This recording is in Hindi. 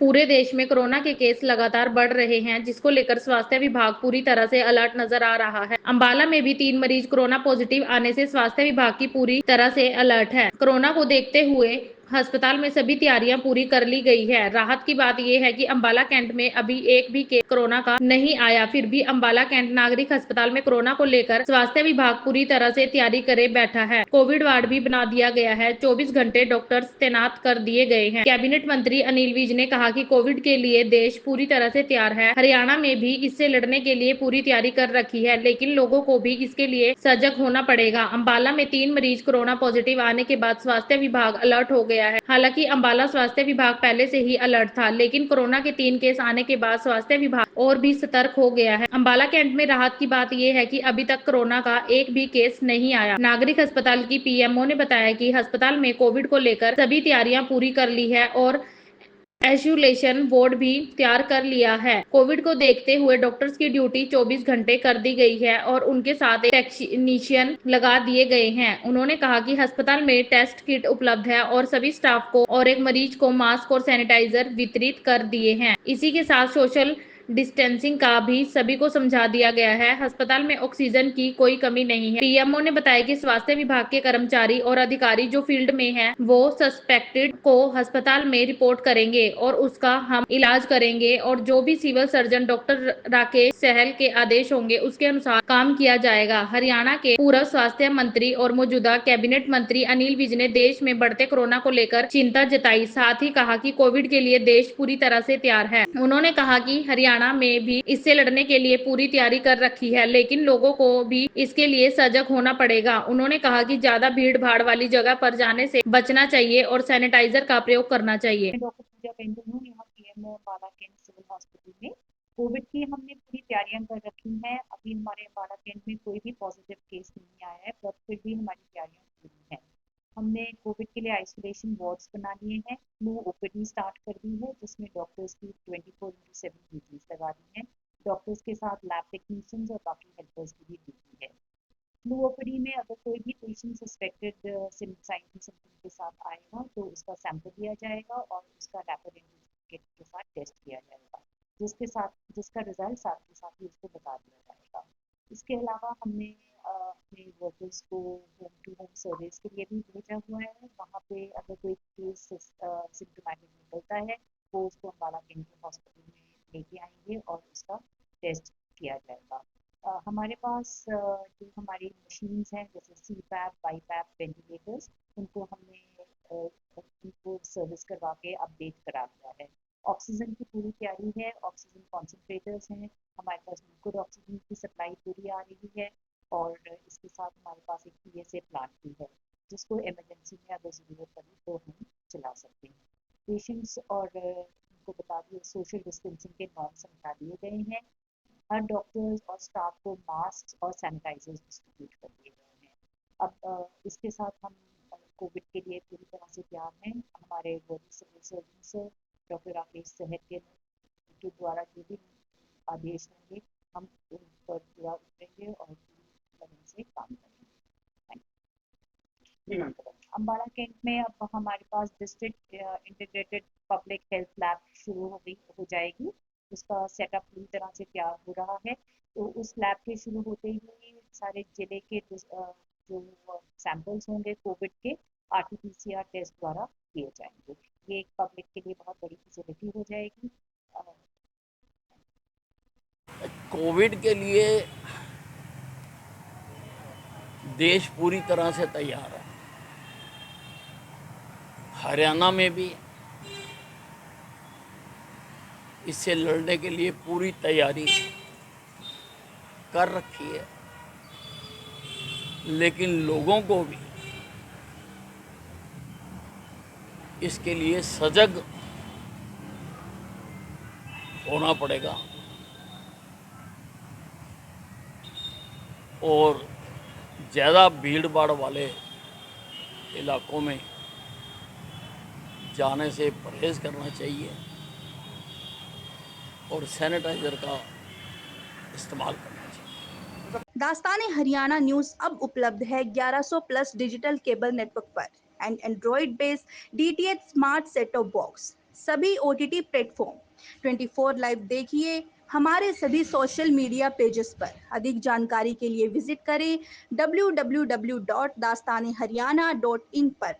पूरे देश में कोरोना के केस लगातार बढ़ रहे हैं, जिसको लेकर स्वास्थ्य विभाग पूरी तरह से अलर्ट नजर आ रहा है। अंबाला में भी 3 मरीज कोरोना पॉजिटिव आने से स्वास्थ्य विभाग की पूरी तरह से अलर्ट है। कोरोना को देखते हुए अस्पताल में सभी तैयारियां पूरी कर ली गई है। राहत की बात यह है कि अंबाला कैंट में अभी एक भी केस कोरोना का नहीं आया, फिर भी अंबाला कैंट नागरिक अस्पताल में कोरोना को लेकर स्वास्थ्य विभाग पूरी तरह से तैयारी करे बैठा है। कोविड वार्ड भी बना दिया गया है। 24 घंटे डॉक्टर्स तैनात कर दिए गए हैं। कैबिनेट मंत्री अनिल विज ने कहा कि कोविड के लिए देश पूरी तरह से तैयार है। हरियाणा में भी इससे लड़ने के लिए पूरी तैयारी कर रखी है, लेकिन लोगों को भी इसके लिए सजग होना पड़ेगा। अंबाला में 3 मरीज कोरोना पॉजिटिव आने के बाद स्वास्थ्य विभाग अलर्ट हो गया है। हालांकि अंबाला स्वास्थ्य विभाग पहले से ही अलर्ट था, लेकिन कोरोना के 3 केस आने के बाद स्वास्थ्य विभाग और भी सतर्क हो गया है। अंबाला कैंट में राहत की बात यह है कि अभी तक कोरोना का एक भी केस नहीं आया। नागरिक अस्पताल की पीएमओ ने बताया कि अस्पताल में कोविड को लेकर सभी तैयारियां पूरी कर ली है और आइसोलेशन वार्ड भी तैयार कर लिया है। कोविड को देखते हुए डॉक्टर्स की ड्यूटी 24 घंटे कर दी गई है और उनके साथ टेक्नीशियन लगा दिए गए हैं। उन्होंने कहा कि अस्पताल में टेस्ट किट उपलब्ध है और सभी स्टाफ को और एक मरीज को मास्क और सैनिटाइजर वितरित कर दिए हैं। इसी के साथ सोशल डिस्टेंसिंग का भी सभी को समझा दिया गया है। अस्पताल में ऑक्सीजन की कोई कमी नहीं है। पीएमओ ने बताया कि स्वास्थ्य विभाग के कर्मचारी और अधिकारी जो फील्ड में हैं, वो सस्पेक्टेड को अस्पताल में रिपोर्ट करेंगे और उसका हम इलाज करेंगे और जो भी सिविल सर्जन डॉक्टर राकेश सहल के आदेश होंगे उसके अनुसार काम किया जाएगा। हरियाणा के पूर्व स्वास्थ्य मंत्री और मौजूदा कैबिनेट मंत्री अनिल विज ने देश में बढ़ते कोरोना को लेकर चिंता जताई। साथ ही कहा कि कोविड के लिए देश पूरी तरह से तैयार है। उन्होंने कहा कि हरियाणा में भी इससे लड़ने के लिए पूरी तैयारी कर रखी है, लेकिन लोगों को भी इसके लिए सजग होना पड़ेगा। उन्होंने कहा कि ज्यादा भीड़ भाड़ वाली जगह पर जाने से बचना चाहिए और सैनिटाइजर का प्रयोग करना चाहिए। डॉक्टर पूजा पेंटू हूँ, यहाँ PMO Ambala cantt civil hospital में। कोविड की हमने पूरी तैयारियां कर रखी हैं। अभी हमारे अम्बाला कैंट में कोई भी पॉजिटिव केस नहीं आया है, पर फिर भी हमारी तैयारियां पूरी हैं। हमने कोविड के लिए आइसोलेशन वार्ड्स बना लिए हैं। फ्लू ओपीडी स्टार्ट कर दी है, जिसमें डॉक्टर्स की 24/7 ड्यूटीज लगा दी हैं। डॉक्टर्स के साथ लैब टेक्नीशियंस और बाकी हेल्पर्स की भी ड्यूटी है। फ्लू ओपीडी में अगर कोई भी पेशेंट सस्पेक्टेड सिम्टम के साथ आएगा तो उसका सैंपल लिया जाएगा और उसका लैबोरेटरी के साथ टेस्ट किया जाएगा, जिसका रिजल्ट साथ के साथ ही उसको बता दिया जाएगा। इसके अलावा हमने अपने वर्कर्स को होम टू होम सर्विस के लिए भी भेजा हुआ है। वहाँ पे अगर कोई केस सिम्टोमेटिक निकलता है वो उसको अम्बाला कैंट हॉस्पिटल में लेके आएंगे और उसका टेस्ट किया जाएगा। हमारे पास जो हमारी मशीन्स हैं जैसे सी पैप, बाई पैप, वेंटिलेटर्स, उनको हमने उनको सर्विस करवा के अपडेट करा दिया है। ऑक्सीजन की पूरी तैयारी है। ऑक्सीजन कॉन्सेंट्रेटर्स हैं हमारे पास। लिक्विड ऑक्सीजन की सप्लाई पूरी आ रही है और इसके साथ हमारे पास एक पीएसए प्लांट भी है, जिसको इमरजेंसी में अगर ज़रूरत पड़ी तो हम चला सकते हैं। पेशेंट्स और उनको बता दिए सोशल डिस्टेंसिंग के नॉर्म समझा दिए गए हैं। हर डॉक्टर्स और स्टाफ को मास्क और सैनिटाइजर्स डिस्ट्रीब्यूट कर दिए गए हैं। अब इसके साथ हम कोविड के लिए पूरी तरह से तैयार हैं। हमारे सिविल सर्जन डॉक्टर राकेश सहर के द्वारा जो भी आदेश होंगे हम उन पर पूरा उतरेंगे और पूरी तरह से काम करेंगे। अम्बाला कैंट में अब हमारे पास district integrated public health lab शुरू हो जाएगी। उसका सेटअप पूरी तरह से तैयार हो रहा है। तो उस लैब के शुरू होते ही सारे जिले के जो सैंपल्स होंगे कोविड के आरटीपीसीआर टेस्ट द्वारा किए जाएंगे। ये एक पब्लिक के लिए बहुत बड़ी फैसिलिटी हो जाएगी। कोविड के लिए देश पूरी तरह से तैयार है। हरियाणा में भी इससे लड़ने के लिए पूरी तैयारी कर रखी है, लेकिन लोगों को भी इसके लिए सजग होना पड़ेगा और ज़्यादा भीड़ भाड़ वाले इलाकों में जाने से परहेज़ करना चाहिए और सैनिटाइज़र का इस्तेमाल करना चाहिए। दास्ताने हरियाणा न्यूज़ अब उपलब्ध है 1100 प्लस डिजिटल केबल नेटवर्क पर and Android based DTH smart set top box. सभी OTT प्लेटफॉर्म। 24 लाइव देखिए हमारे सभी सोशल मीडिया पेजेस पर। अधिक जानकारी के लिए विजिट करें www.dastaneharyana.in पर।